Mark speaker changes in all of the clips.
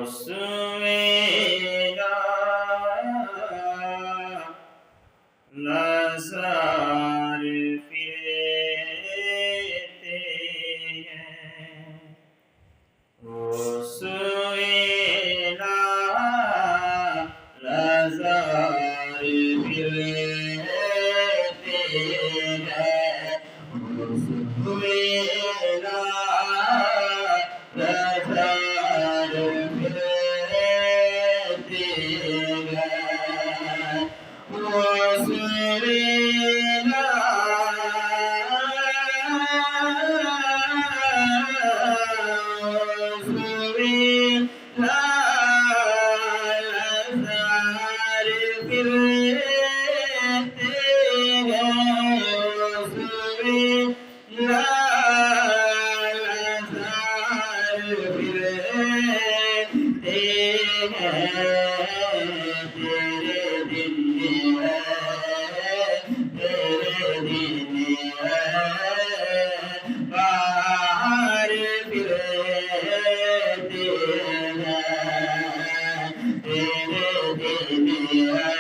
Speaker 1: सोएगा लाज़ार फिरते हैं वो सोएगा लाज़ार फिरते हैं वो सोएगा लाज़ार फिरते हैं वो सोएगा लाज़ार फिरते हैं लाज़ार फिरते हैं तेरे दिन है बाहर फिरते हैं तेरे दिन है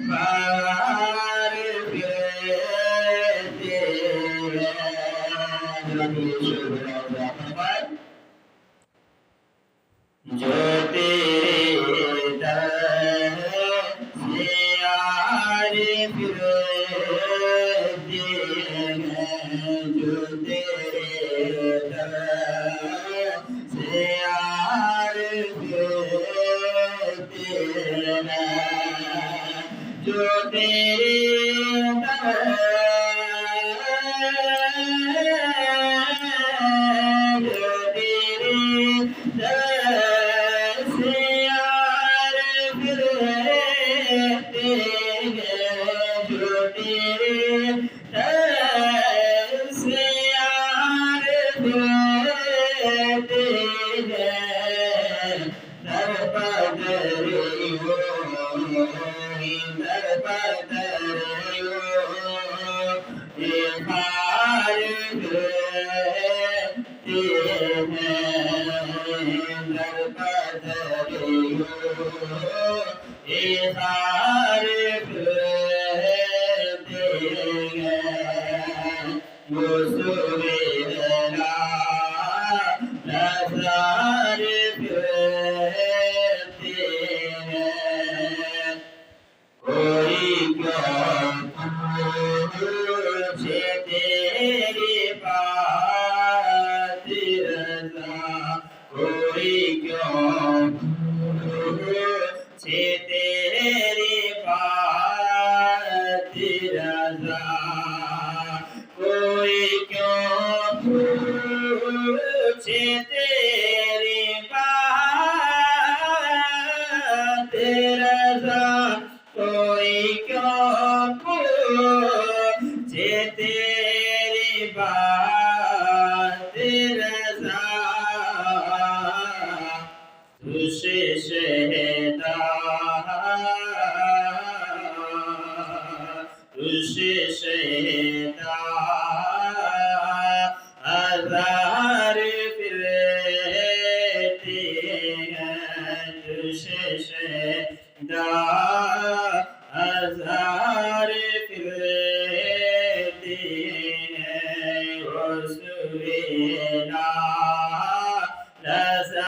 Speaker 1: बाहर फिरते हैं जो तेरे दर से यार फिरते हैं जो तेरे दर से यार फिरते हैं जो तेरे दर कोई क्यों